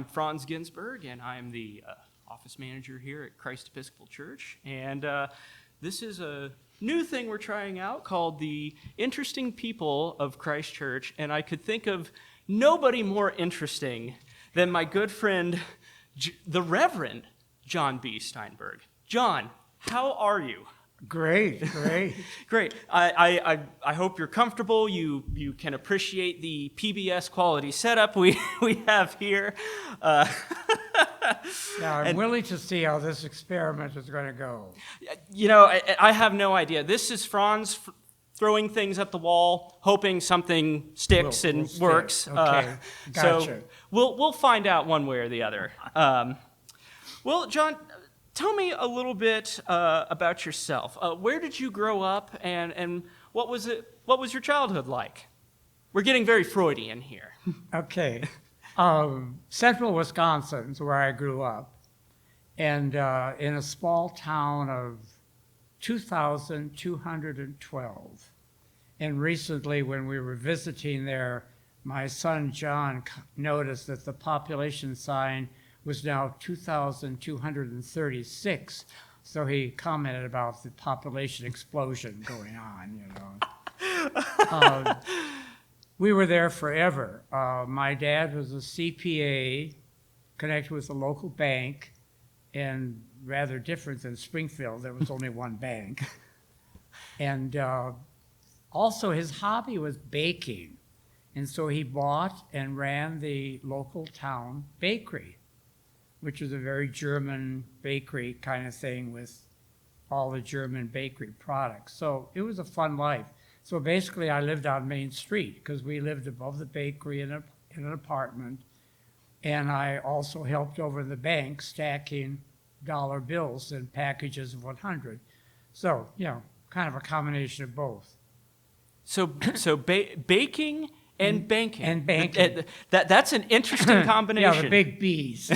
I'm Franz, and I'm the office manager here at Christ Episcopal Church. And this is a new thing we're trying out called the Interesting People of Christ Church. And I could think of nobody more interesting than my good friend, the Reverend John B. Steinberg. John, how are you? Great. Great. I hope you're comfortable. You can appreciate the PBS quality setup we have here. Now, I'm willing to see how this experiment is going to go. You know, I have no idea. This is Franz throwing things at the wall, hoping something sticks and works. Okay, gotcha. So we'll find out one way or the other. Well, John, tell me a little bit about yourself. Where did you grow up, and what was your childhood like? We're getting very Freudian here. Okay. Central Wisconsin is where I grew up, and in a small town of 2,212. And recently, when we were visiting there, my son John noticed that the population sign was now 2,236. So he commented about the population explosion going on, We were there forever. My dad was a CPA connected with a local bank, and rather different than Springfield. There was only one bank. And also his hobby was baking. And so he bought and ran the local town bakery, which was a very German bakery kind of thing with all the German bakery products. So it was a fun life. So basically I lived on Main Street because we lived above the bakery in an apartment. And I also helped over the bank stacking dollar bills in packages of 100. So, kind of a combination of both. So baking and banking. And banking. That's an interesting combination. Yeah, the big B's.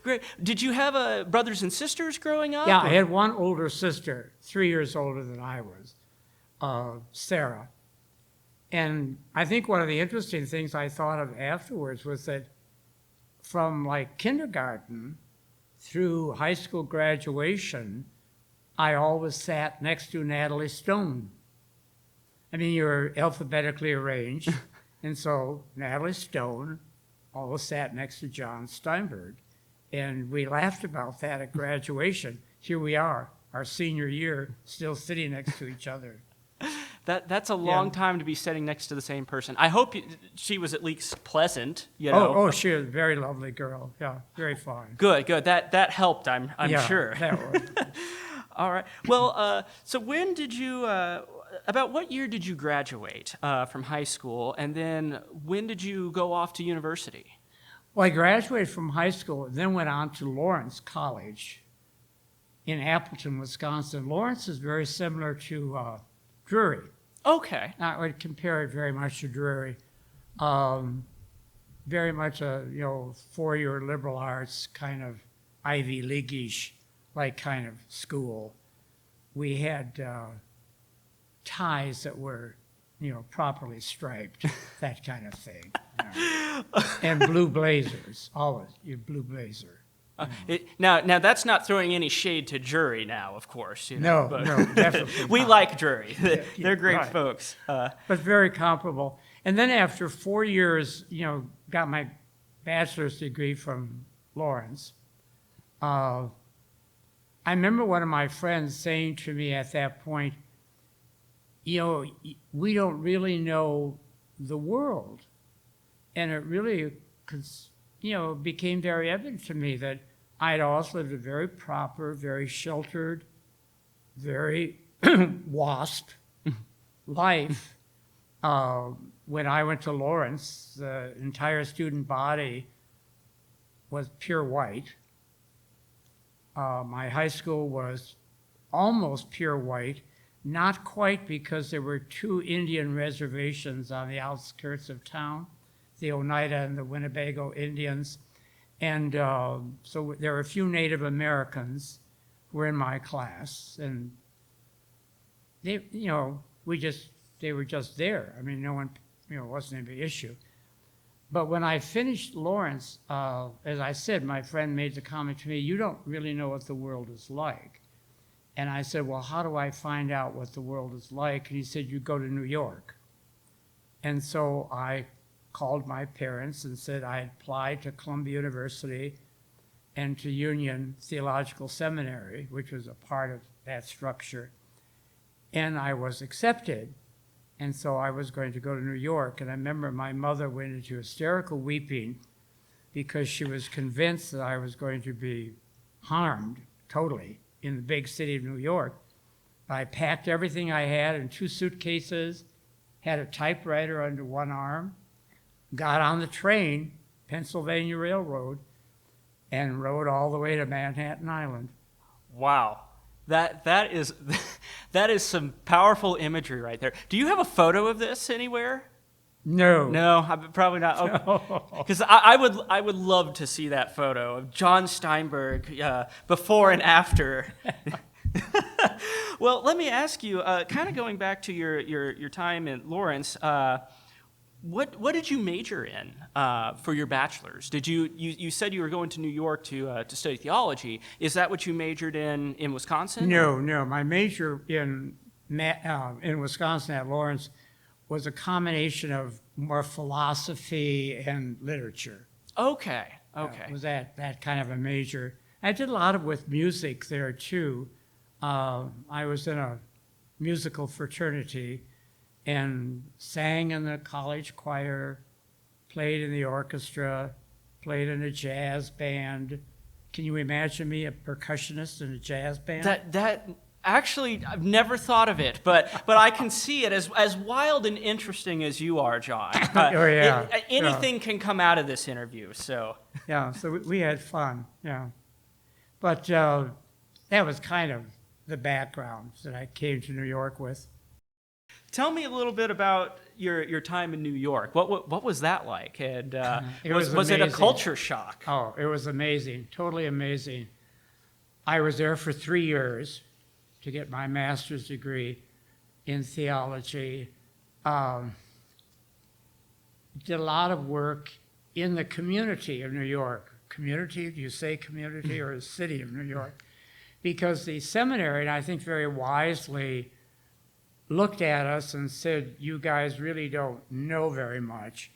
Great. Did you have brothers and sisters growing up? Yeah, I had one older sister, 3 years older than I was, Sarah. And I think one of the interesting things I thought of afterwards was that from like kindergarten through high school graduation, I always sat next to Natalie Stone. I mean, you're alphabetically arranged, and so Natalie Stone always sat next to John Steinberg. And we laughed about that at graduation. Here we are, our senior year, still sitting next to each other. That's a long time to be sitting next to the same person. I hope she was at least pleasant, Oh, she was a very lovely girl. Yeah, very fun. Good. That helped, I'm sure. That was. All right. Well, so when did you, about what year did you graduate from high school, and then when did you go off to university? Well, I graduated from high school and then went on to Lawrence College in Appleton, Wisconsin. Lawrence is very similar to Drury. Okay. I would compare it very much to Drury. Very much a 4-year liberal arts kind of Ivy League-ish like kind of school. We had ties that were properly striped, that kind of thing. And blue blazers, always blue blazer. Now that's not throwing any shade to Jury now, of course. No, definitely we not. Like Jury. They're great right. folks. But very comparable. And then after 4 years, got my bachelor's degree from Lawrence. I remember one of my friends saying to me at that point, we don't really know the world. And it really, became very evident to me that I'd always lived a very proper, very sheltered, very WASP life. When I went to Lawrence, the entire student body was pure white. My high school was almost pure white, not quite because there were 2 Indian reservations on the outskirts of town, the Oneida and the Winnebago Indians. And so there were a few Native Americans who were in my class, and they were just there. I mean, no one, wasn't any issue. But when I finished Lawrence, as I said, my friend made the comment to me, you don't really know what the world is like. And I said, well, how do I find out what the world is like? And he said, you go to New York. And so I called my parents and said I applied to Columbia University and to Union Theological Seminary, which was a part of that structure. And I was accepted. And so I was going to go to New York. And I remember my mother went into hysterical weeping because she was convinced that I was going to be harmed totally in the big city of New York. I packed everything I had in 2 suitcases, had a typewriter under one arm, got on the train, Pennsylvania Railroad, and rode all the way to Manhattan Island. Wow. That is that is some powerful imagery right there. Do you have a photo of this anywhere? No. No, probably not. Because I would love to see that photo of John Steinberg before and after. Well, let me ask you, kind of going back to your time at Lawrence, what did you major in for your bachelor's? Did you said you were going to New York to study theology? Is that what you majored in Wisconsin? No. My major in Wisconsin at Lawrence was a combination of more philosophy and literature. Okay. Was that kind of a major. I did a lot with music there too. I was in a musical fraternity and sang in the college choir, played in the orchestra, played in a jazz band. Can you imagine me, a percussionist in a jazz band? That actually, I've never thought of it, but I can see it as wild and interesting as you are, John. Oh, yeah. Anything can come out of this interview, so. Yeah, so we had fun, yeah. But that was kind of the background that I came to New York with. Tell me a little bit about your time in New York. What was that like? And was it a culture shock? Oh, it was amazing, totally amazing. I was there for 3 years to get my master's degree in theology. Did a lot of work in the community of New York. Community, do you say community or the city of New York? Because the seminary, and I think very wisely, looked at us and said, you guys really don't know very much.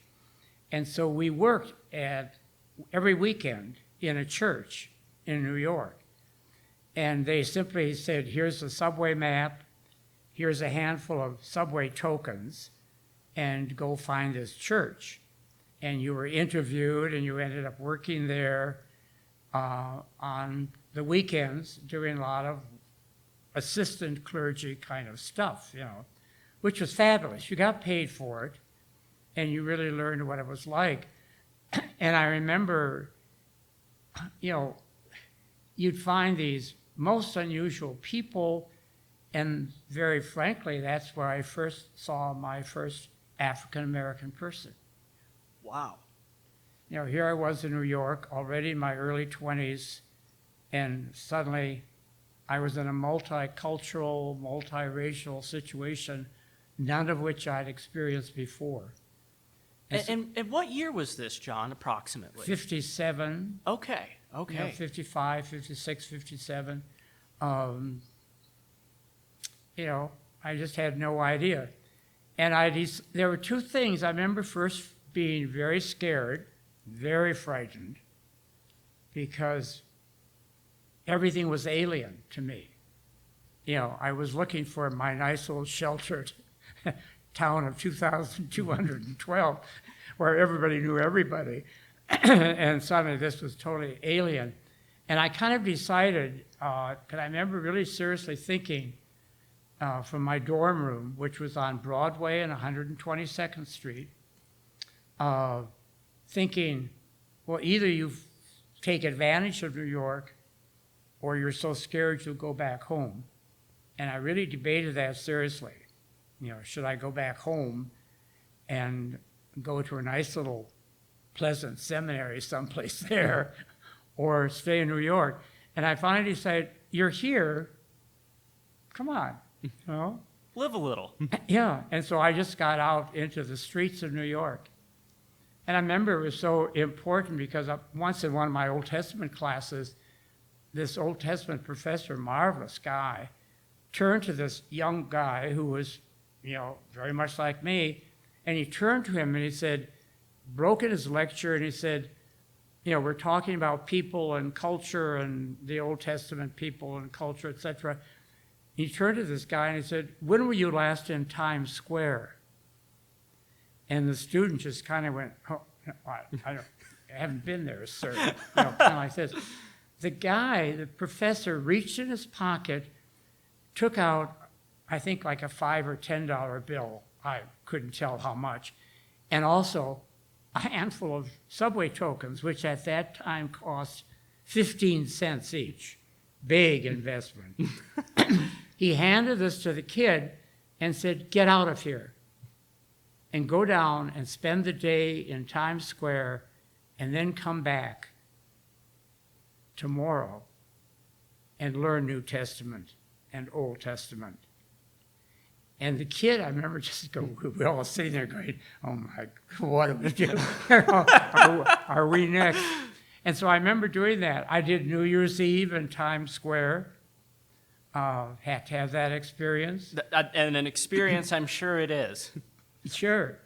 And so we worked every weekend in a church in New York. And they simply said, here's the subway map, here's a handful of subway tokens, and go find this church. And you were interviewed, and you ended up working there on the weekends, doing a lot of assistant clergy kind of stuff, which was fabulous. You got paid for it, and you really learned what it was like. And I remember, you'd find these most unusual people, and very frankly, that's where I first saw my first African-American person. Wow. Here I was in New York, already in my early 20s, and suddenly I was in a multicultural, multiracial situation, none of which I'd experienced before. And what year was this, John, approximately? 57. Okay. 55, 56, 57. I just had no idea. And there were 2 things. I remember first being very scared, very frightened, because everything was alien to me. I was looking for my nice old sheltered town of 2,212, where everybody knew everybody. And suddenly this was totally alien. And I kind of decided, because I remember really seriously thinking from my dorm room, which was on Broadway and 122nd Street, thinking, well, either you take advantage of New York or you're so scared you'll go back home. And I really debated that seriously. Should I go back home and go to a nice little pleasant seminary someplace there or stay in New York? And I finally decided, you're here, come on, Live a little. Yeah, and so I just got out into the streets of New York. And I remember it was so important because once in one of my Old Testament classes, this Old Testament professor, marvelous guy, turned to this young guy who was, very much like me, and he turned to him and he said, broke in his lecture, and he said, we're talking about people and culture and the Old Testament people and culture, etc. He turned to this guy and he said, when were you last in Times Square? And the student just kind of went, oh, I haven't been there, sir. Kind of like this. The professor, reached in his pocket, took out, I think, like a $5 or $10 bill. I couldn't tell how much. And also a handful of subway tokens, which at that time cost 15 cents each. Big investment. He handed this to the kid and said, get out of here and go down and spend the day in Times Square and then come back tomorrow and learn New Testament and Old Testament. And the kid, I remember just we all sitting there going, oh my, what do we do? Are we next? And so I remember doing that. I did New Year's Eve in Times Square. Had to have that experience. And an experience, I'm sure it is. Sure,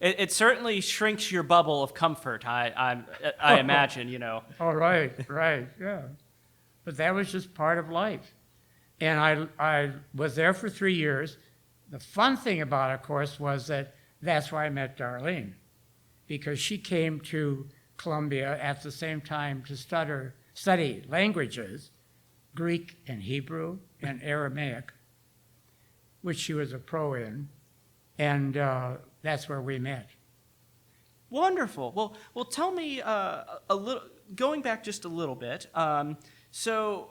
It certainly shrinks your bubble of comfort, I imagine, Oh, right, yeah. But that was just part of life. And I was there for 3 years. The fun thing about it, of course, was that's where I met Darlene, because she came to Columbia at the same time to study languages, Greek and Hebrew and Aramaic, which she was a pro in, and that's where we met. Wonderful. Well, tell me a little. Going back just a little bit. So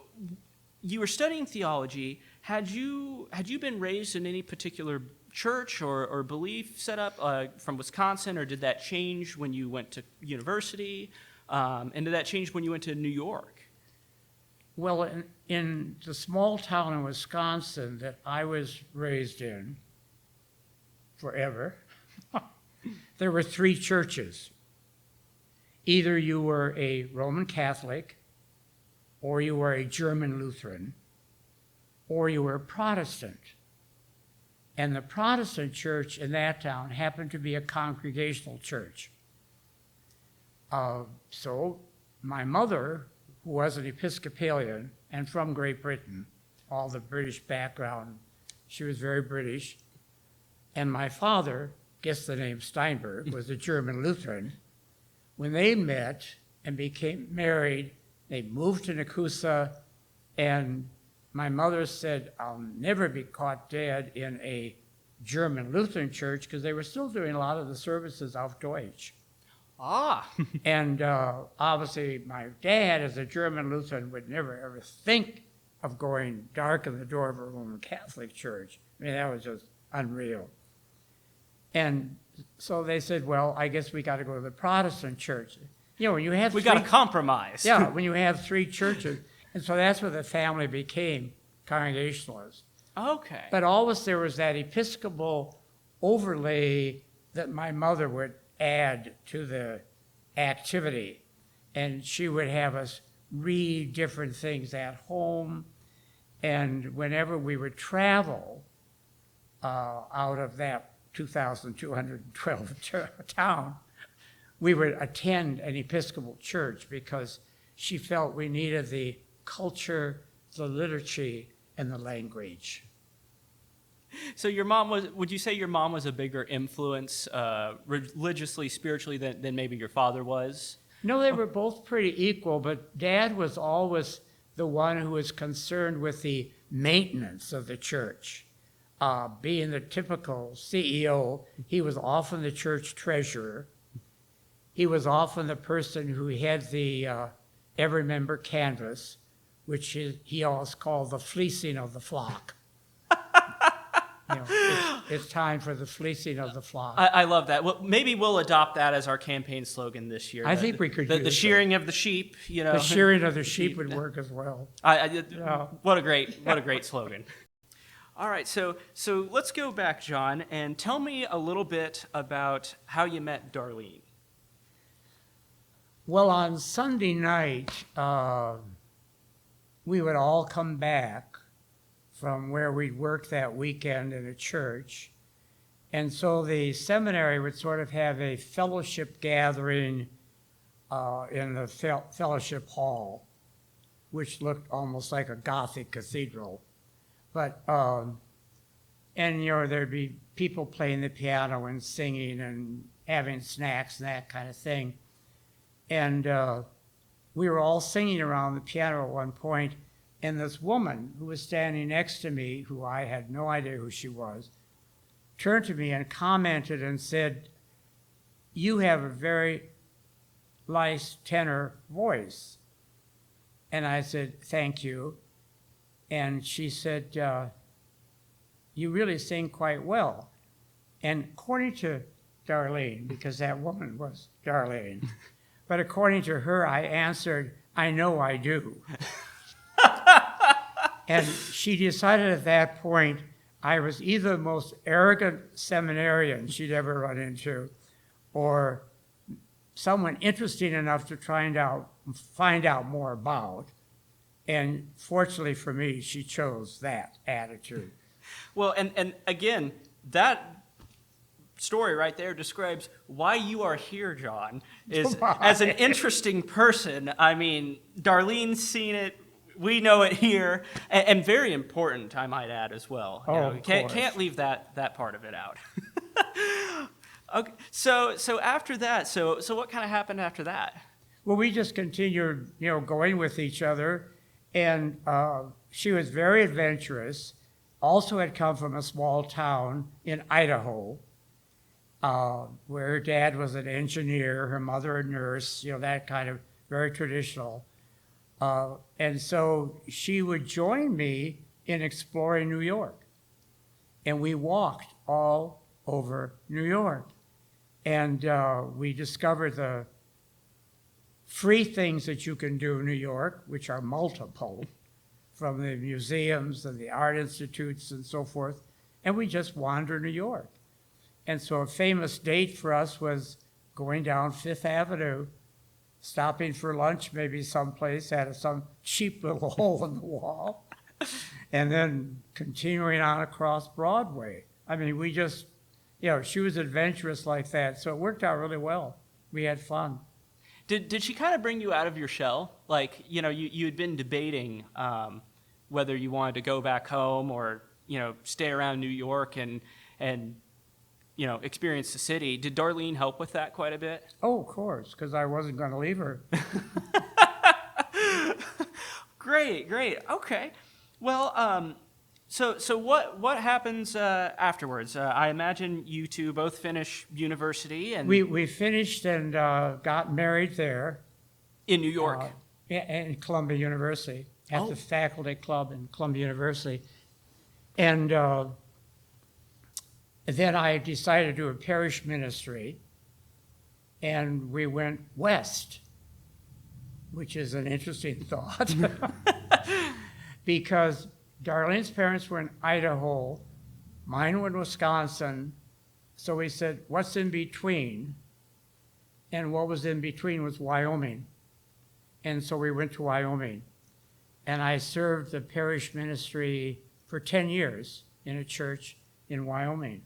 you were studying theology. Had you been raised in any particular church or belief set up from Wisconsin, or did that change when you went to university? And did that change when you went to New York? Well, in the small town in Wisconsin that I was raised in forever, there were 3 churches. Either you were a Roman Catholic, or you were a German Lutheran, or you were a Protestant. And the Protestant church in that town happened to be a congregational church. So my mother, who was an Episcopalian and from Great Britain, all the British background, she was very British, and my father, guess the name Steinberg, was a German Lutheran. When they met and became married, they moved to Nakusa, and my mother said, I'll never be caught dead in a German Lutheran church, because they were still doing a lot of the services auf Deutsch. Ah. And obviously my dad, as a German Lutheran, would never ever think of going darken the door of a Roman Catholic church. I mean, that was just unreal. And so they said, well, I guess we got to go to the Protestant church. When you have we got to compromise. Yeah, when you have 3 churches. And so that's where the family became Congregationalists. Okay. But always there was that Episcopal overlay that my mother would add to the activity. And she would have us read different things at home. And whenever we would travel out of that 2,212 town, we would attend an Episcopal church, because she felt we needed the culture, the liturgy, and the language. So would you say your mom was a bigger influence religiously, spiritually than maybe your father was? No, they were both pretty equal, but Dad was always the one who was concerned with the maintenance of the church. Being the typical CEO, he was often the church treasurer. He was often the person who had the every member canvas, which he always called the fleecing of the flock. It's time for the fleecing of the flock. I love that. Well, maybe we'll adopt that as our campaign slogan this year. I think we could the shearing of the sheep. The shearing of the sheep would work as well. What a great slogan. All right, so let's go back, John, and tell me a little bit about how you met Darlene. Well, on Sunday night, we would all come back from where we'd worked that weekend in a church. And so the seminary would sort of have a fellowship gathering in the fellowship hall, which looked almost like a Gothic cathedral. But, and, there'd be people playing the piano and singing and having snacks and that kind of thing. And we were all singing around the piano at one point, and this woman who was standing next to me, who I had no idea who she was, turned to me and commented and said, "You have a very nice tenor voice." And I said, "Thank you." And she said, "You really sing quite well." And according to Darlene, because that woman was Darlene, but according to her, I answered, "I know I do." And she decided at that point I was either the most arrogant seminarian she'd ever run into, or someone interesting enough to find out more about. And fortunately for me, she chose that attitude. Well, and again, that story right there describes why you are here, John, is as an interesting person. I mean, Darlene's seen it. We know it here, and very important, I might add, as well. Can't leave that part of it out. Okay, so after that, so what kind of happened after that? Well, we just continued, going with each other, and she was very adventurous. Also had come from a small town in Idaho, where her dad was an engineer, her mother a nurse, that kind of very traditional. And so she would join me in exploring New York. And we walked all over New York. And we discovered the free things that you can do in New York, which are multiple, from the museums and the art institutes and so forth. And we just wandered New York. And so a famous date for us was going down Fifth Avenue, stopping for lunch maybe someplace, at some cheap little hole in the wall, and then continuing on across Broadway. I mean, we just, she was adventurous like that, so it worked out really well. We had fun. Did she kind of bring you out of your shell? Like, you had been debating whether you wanted to go back home or, stay around New York and experience the city. Did Darlene help with that quite a bit? Oh, of course, because I wasn't going to leave her. Great. Okay. Well, so what happens afterwards? I imagine you two both finish university, and we finished and got married there in New York, in Columbia University, at the faculty club in Columbia University, and then I decided to do a parish ministry, and we went west, which is an interesting thought, because Darlene's parents were in Idaho, mine were in Wisconsin, so we said, what's in between? And what was in between was Wyoming. And so we went to Wyoming. And I served the parish ministry for 10 years in a church in Wyoming.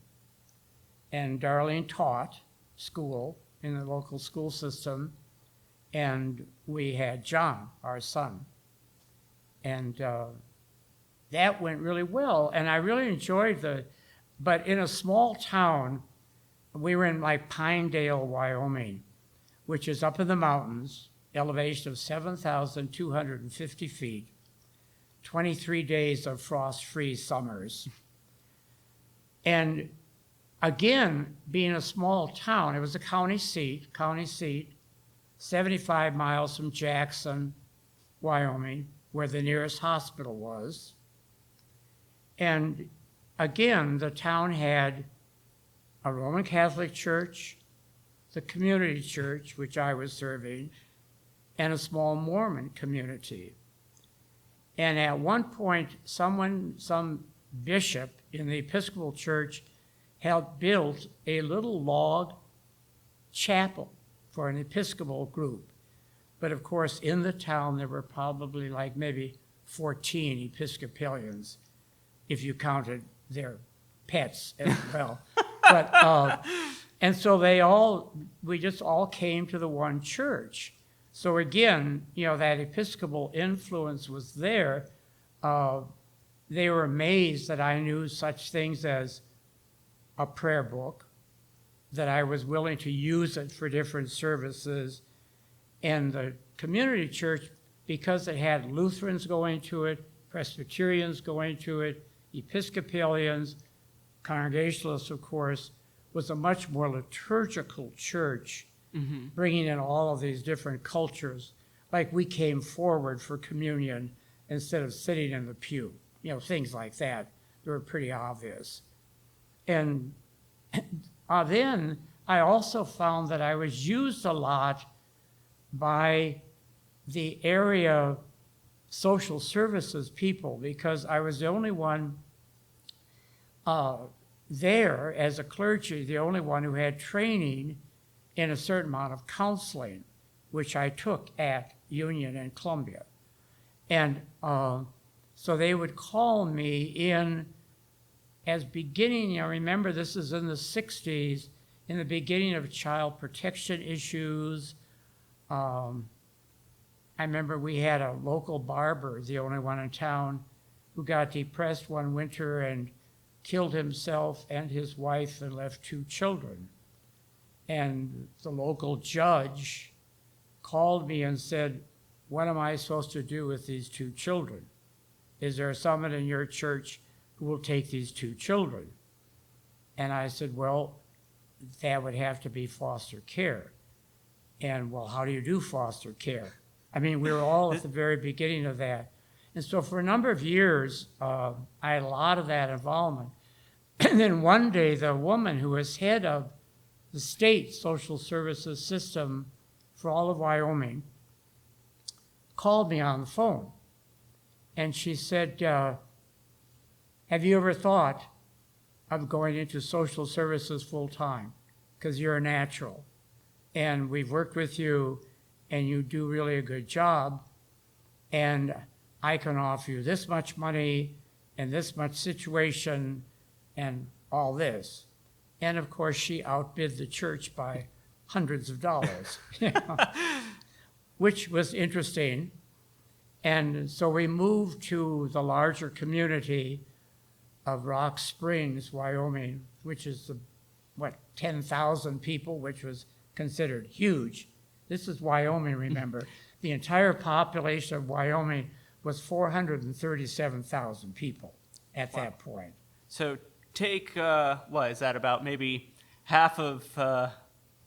And Darlene taught school in the local school system, and we had John, our son. And that went really well, and I really enjoyed but in a small town, we were in like Pinedale, Wyoming, which is up in the mountains, elevation of 7,250 feet, 23 days of frost-free summers. And again, being a small town, it was a county seat, 75 miles from Jackson, Wyoming, where the nearest hospital was. And again, the town had a Roman Catholic church, the community church, which I was serving, and a small Mormon community. And at one point, some bishop in the Episcopal Church had built a little log chapel for an Episcopal group. But of course, in the town, there were probably like maybe 14 Episcopalians, if you counted their pets as well. But, and so we just all came to the one church. So again, that Episcopal influence was there. They were amazed that I knew such things as a prayer book, that I was willing to use it for different services. And the community church, because it had Lutherans going to it, Presbyterians going to it, Episcopalians, Congregationalists, of course, was a much more liturgical church, bringing in all of these different cultures. Like we came forward for communion instead of sitting in the pew, things like that. They were pretty obvious. And then I also found that I was used a lot by the area social services people, because I was the only one there as a clergy, the only one who had training in a certain amount of counseling, which I took at Union and Columbia. And so they would call me in as beginning, remember this is in the 60s, in the beginning of child protection issues. I remember we had a local barber, the only one in town, who got depressed one winter and killed himself and his wife and left 2 children. And the local judge called me and said, "What am I supposed to do with these 2 children? Is there someone in your church who will take these 2 children?" And I said, "Well, that would have to be foster care." And, well, how do you do foster care? I mean, we were all at the very beginning of that. And so for a number of years, I had a lot of that involvement. And then one day, the woman who was head of the state social services system for all of Wyoming called me on the phone. And she said, "Have you ever thought of going into social services full time? Because you're a natural. And we've worked with you, and you do really a good job. And I can offer you this much money and this much situation and all this." And of course, she outbid the church by hundreds of dollars, which was interesting. And so we moved to the larger community of Rock Springs, Wyoming, which is 10,000 people, which was considered huge. This is Wyoming, remember. The entire population of Wyoming was 437,000 people at that point. So take, what is that, about maybe half of,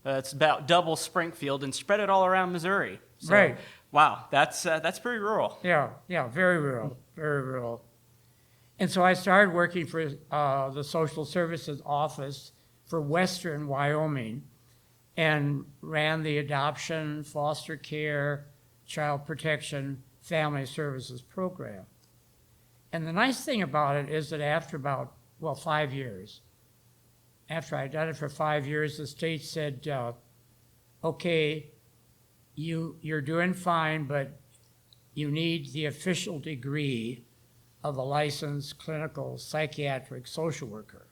it's about double Springfield, and spread it all around Missouri. So, Right. Wow, that's pretty rural. Yeah, very rural, very rural. And so I started working for the social services office for Western Wyoming and ran the adoption, foster care, child protection, family services program. And the nice thing about it is that after about, 5 years, after I'd done it for 5 years, the state said, "Okay, you're doing fine, but you need the official degree of a licensed clinical psychiatric social worker.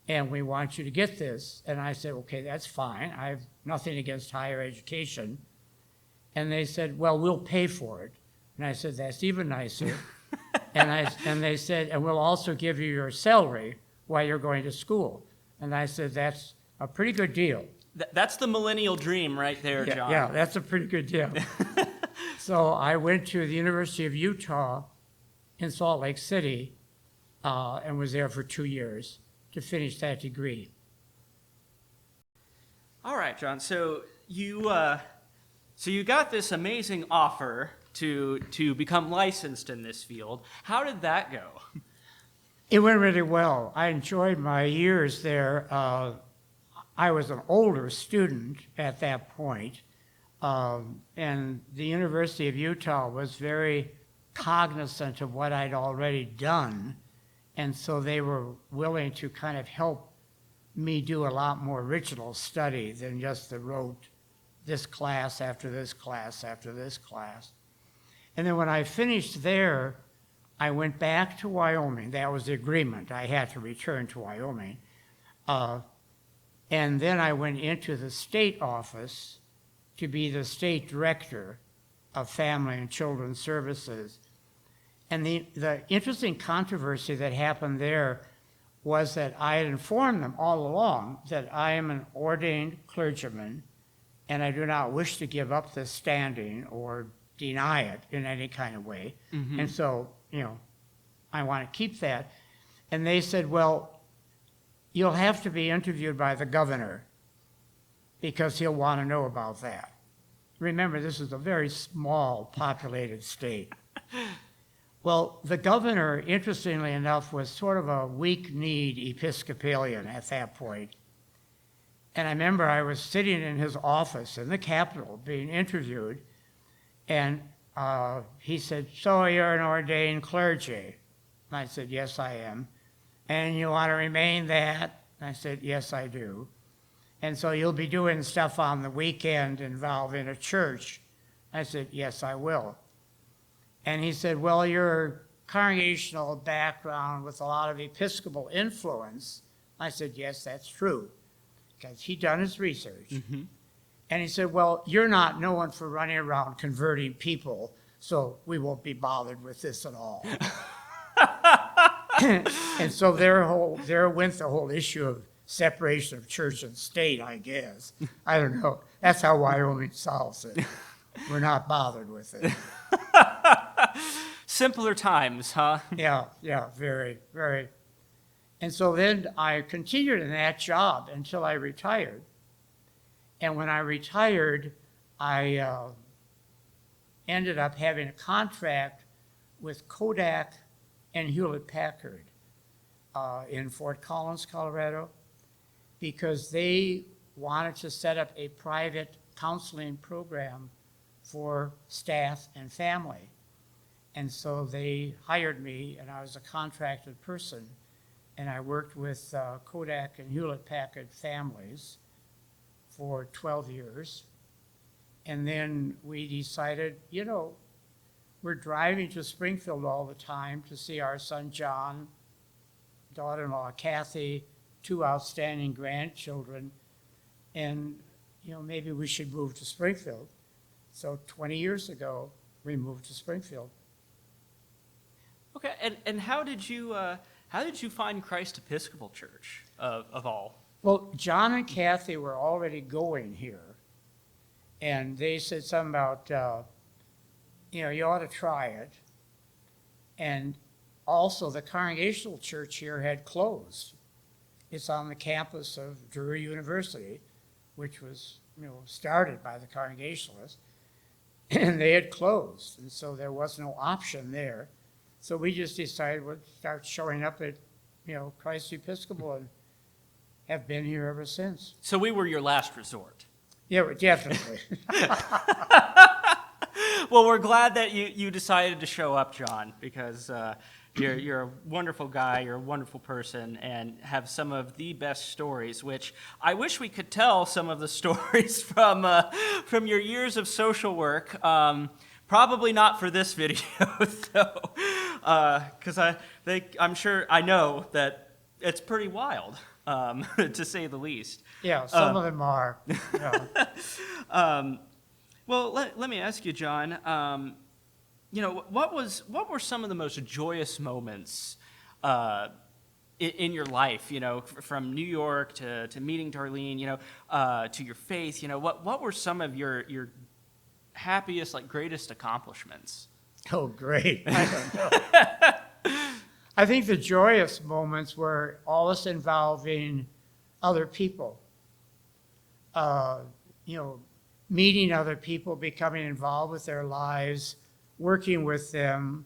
And we want you to get this." And I said, "Okay, that's fine. I have nothing against higher education." And they said, "Well, we'll pay for it." And I said, "That's even nicer." and they said, "And we'll also give you your salary while you're going to school." And I said, "That's a pretty good deal." That's the millennial dream right there, John. Yeah, that's a pretty good deal. So I went to the University of Utah in Salt Lake City and was there for 2 years to finish that degree. All right, John. So you got this amazing offer to become licensed in this field. How did that go? It went really well. I enjoyed my years there. I was an older student at that point, and the University of Utah was very cognizant of what I'd already done And so they were willing to kind of help me do a lot more original study than just the rote this class after this class after this class. And then when I finished there, I went back to Wyoming. That was the agreement. I had to return to Wyoming. And then I went into the state office to be the state director of Family and Children's Services. And the interesting controversy that happened there was that I had informed them all along that I am an ordained clergyman and I do not wish to give up this standing or deny it in any kind of way. Mm-hmm. And so, I want to keep that. And they said, well, you'll have to be interviewed by the governor because he'll want to know about that. Remember, this is a very small populated state. Well, the governor, interestingly enough, was sort of a weak-kneed Episcopalian at that point. And I remember I was sitting in his office in the Capitol being interviewed, and he said, so you're an ordained clergy? And I said, yes, I am. And you want to remain that? And I said, yes, I do. And so you'll be doing stuff on the weekend involving a church? I said, yes, I will. And he said, well, your congregational background with a lot of Episcopal influence. I said, yes, that's true, because he'd done his research. Mm-hmm. And he said, well, you're not known for running around converting people, so we won't be bothered with this at all. And so there went the whole issue of separation of church and state, I guess. I don't know. That's how Wyoming solves it. We're not bothered with it. Simpler times, huh? Yeah, very, very. And so then I continued in that job until I retired. And when I retired, I ended up having a contract with Kodak and Hewlett-Packard in Fort Collins, Colorado, because they wanted to set up a private counseling program for staff and family. And so they hired me, and I was a contracted person, and I worked with Kodak and Hewlett-Packard families for 12 years. And then we decided, we're driving to Springfield all the time to see our son John, daughter-in-law Kathy, 2 outstanding grandchildren, and maybe we should move to Springfield. So 20 years ago, we moved to Springfield. Okay, and how did you find Christ Episcopal Church of all? Well, John and Kathy were already going here, and they said something about you ought to try it. And also, the Congregational Church here had closed. It's on the campus of Drury University, which was started by the Congregationalists, and they had closed, and so there was no option there. So we just decided we'd start showing up at Christ Episcopal and have been here ever since. So we were your last resort. Yeah, definitely. Well, we're glad that you decided to show up, John, because you're a wonderful guy, you're a wonderful person, and have some of the best stories, which I wish we could tell some of the stories from your years of social work. Probably not for this video, though, because I know that it's pretty wild, to say the least. Yeah, some of them are. Yeah. Well, let me ask you, John. What were some of the most joyous moments in your life? From New York to meeting Darlene, to your faith. What were some of your happiest, greatest accomplishments? Oh, great! I don't know. I think the joyous moments were always involving other people. Meeting other people, becoming involved with their lives, working with them.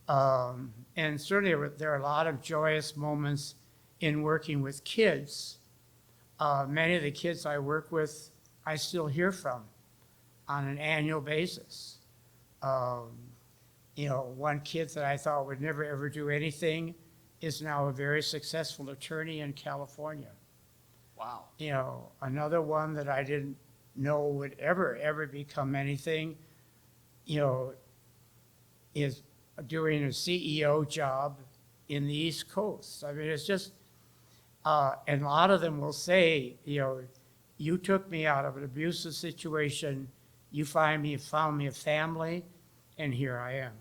And certainly there are a lot of joyous moments in working with kids. Many of the kids I work with, I still hear from on an annual basis. One kid that I thought would never ever do anything is now a very successful attorney in California. Wow. You know, another one that I didn't know would ever become anything, you know, is doing a CEO job in the East Coast. I mean, it's just, and a lot of them will say, you know, you took me out of an abusive situation, you found me a family, and here I am.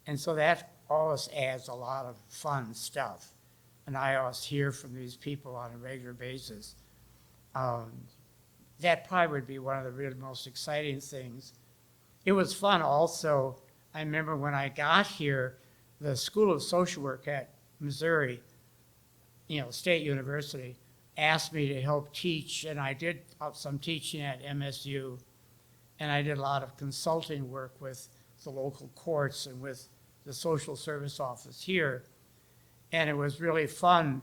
And so that always adds a lot of fun stuff. And I always hear from these people on a regular basis. That probably would be one of the really most exciting things. It was fun also. I remember when I got here, the School of Social Work at Missouri, you know, State University, asked me to help teach, and I did some teaching at MSU, and I did a lot of consulting work with the local courts and with the social service office here. And it was really fun.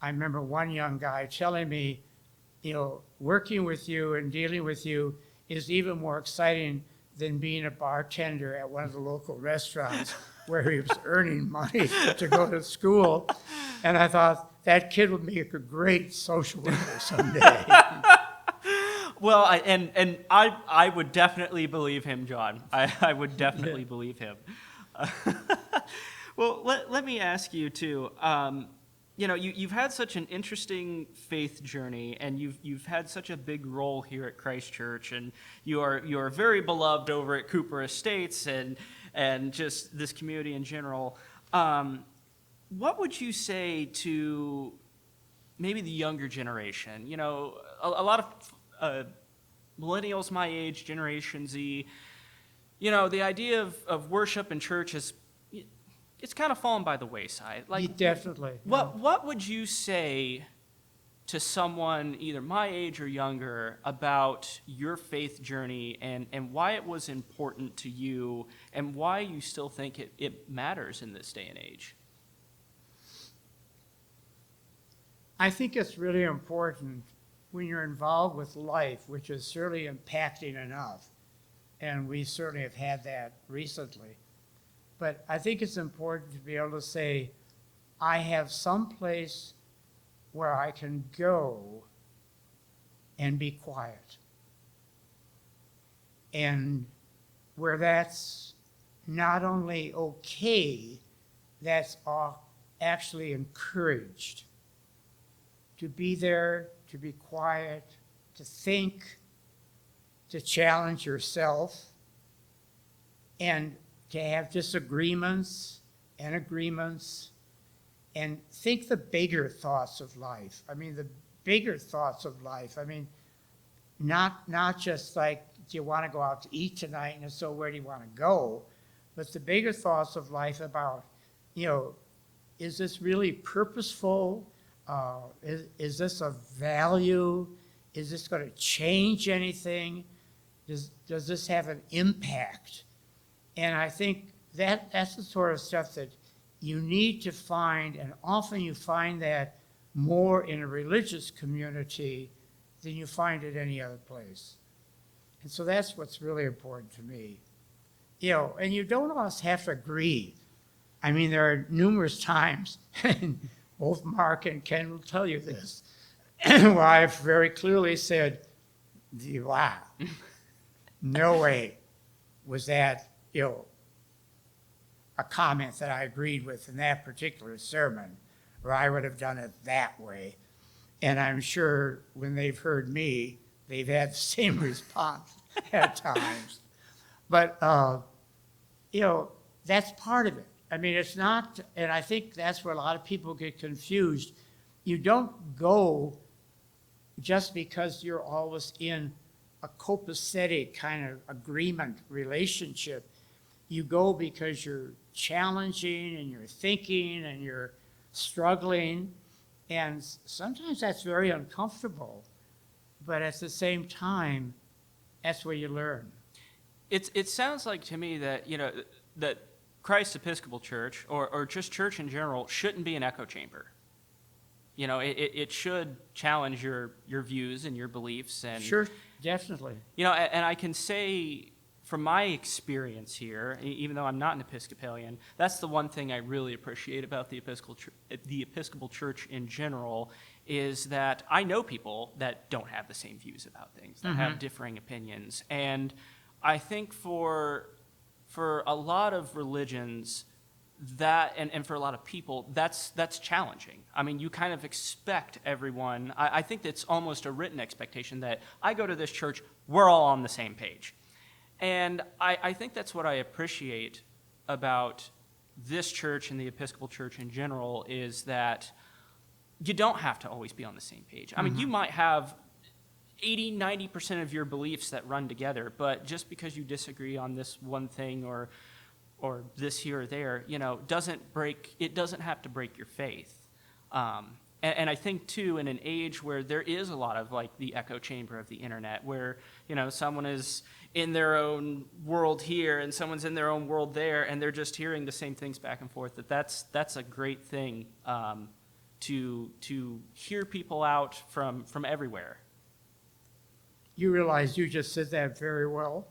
I remember one young guy telling me, you know, working with you and dealing with you is even more exciting than being a bartender at one of the local restaurants where he was earning money to go to school. And I thought, that kid would make a great social worker someday. Well, I would definitely believe him, John. I would definitely believe him. Well, let me ask you too. You know, you've had such an interesting faith journey, and you've had such a big role here at Christ Church, and you are very beloved over at Cooper Estates and just this community in general. What would you say to maybe the younger generation? You know, a lot of millennials my age, Generation Z, you know, the idea of worship in church is, it's kind of fallen by the wayside. Like, Definitely. what would you say to someone either my age or younger about your faith journey and why it was important to you and why you still think it matters in this day and age? I think it's really important when you're involved with life, which is certainly impacting enough, and we certainly have had that recently. But I think it's important to be able to say, I have some place where I can go and be quiet. And where that's not only okay, that's actually encouraged. To be there, to be quiet, to think, to challenge yourself, and to have disagreements and agreements, and think the bigger thoughts of life. I mean, the bigger thoughts of life. I mean, not just like, do you want to go out to eat tonight, and if so, where do you want to go? But the bigger thoughts of life about, you know, is this really purposeful? Is this a value? Is this going to change anything? Does this have an impact? And I think that's the sort of stuff that you need to find, and often you find that more in a religious community than you find at any other place. And so that's what's really important to me. You know, and you don't always have to agree. I mean, there are numerous times, and both Mark and Ken will tell you this, where I've very clearly said, wow, no way was that, you know, a comment that I agreed with in that particular sermon, or I would have done it that way. And I'm sure when they've heard me, they've had the same response at times. But, you know, that's part of it. I mean, it's not, and I think that's where a lot of people get confused. You don't go just because you're always in a copacetic kind of agreement relationship. You go because you're challenging and you're thinking and you're struggling. And sometimes that's very uncomfortable. But at the same time, that's where you learn. It sounds like to me that, you know, that Christ Episcopal Church, or just church in general, shouldn't be an echo chamber. You know, it should challenge your views and your beliefs. And Sure, definitely. you know, and I can say from my experience here, even though I'm not an Episcopalian, that's the one thing I really appreciate about the Episcopal Church in general, is that I know people that don't have the same views about things, that have differing opinions. And I think for a lot of religions, that and for a lot of people, that's challenging. I mean, you kind of expect everyone. I think it's almost a written expectation that I go to this church, we're all on the same page. And I think that's what I appreciate about this church and the Episcopal Church in general, is that you don't have to always be on the same page. I mean, you might have 80, 90% of your beliefs that run together, but just because you disagree on this one thing or this here or there, it doesn't have to break your faith. And I think, too, in an age where there is a lot of, like, the echo chamber of the internet, where, someone is in their own world here and someone's in their own world there, and they're just hearing the same things back and forth, that's a great thing to hear people out from everywhere. You realize you just said that very well?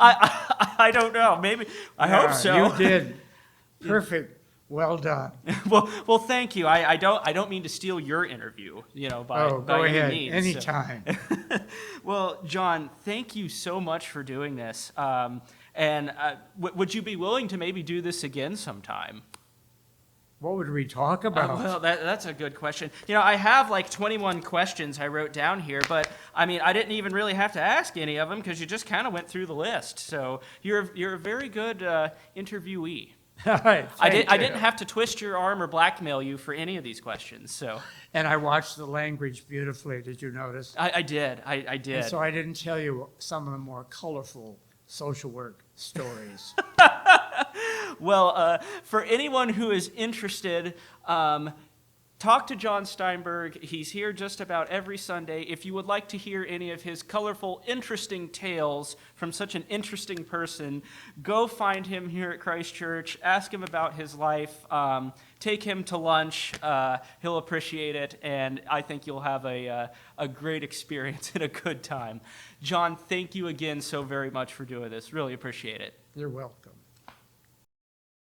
I don't know. Maybe. I hope so. You did. Perfect. Well done. Well, thank you. I don't mean to steal your interview, by go any ahead. means. Anytime. Well, John, thank you so much for doing this. And would you be willing to maybe do this again sometime? What would we talk about? Well, that's a good question. I have like 21 questions I wrote down here, but I mean, I didn't even really have to ask any of them because you just kind of went through the list. So you're a very good interviewee. I didn't have to twist your arm or blackmail you for any of these questions. So. And I watched the language beautifully. Did you notice? I did. I did. And so I didn't tell you some of the more colorful social work stories. Well, for anyone who is interested, talk to John Steinberg. He's here just about every Sunday. If you would like to hear any of his colorful, interesting tales from such an interesting person, go find him here at Christ Church. Ask him about his life. Take him to lunch. He'll appreciate it, and I think you'll have a great experience and a good time. John, thank you again so very much for doing this. Really appreciate it. You're welcome.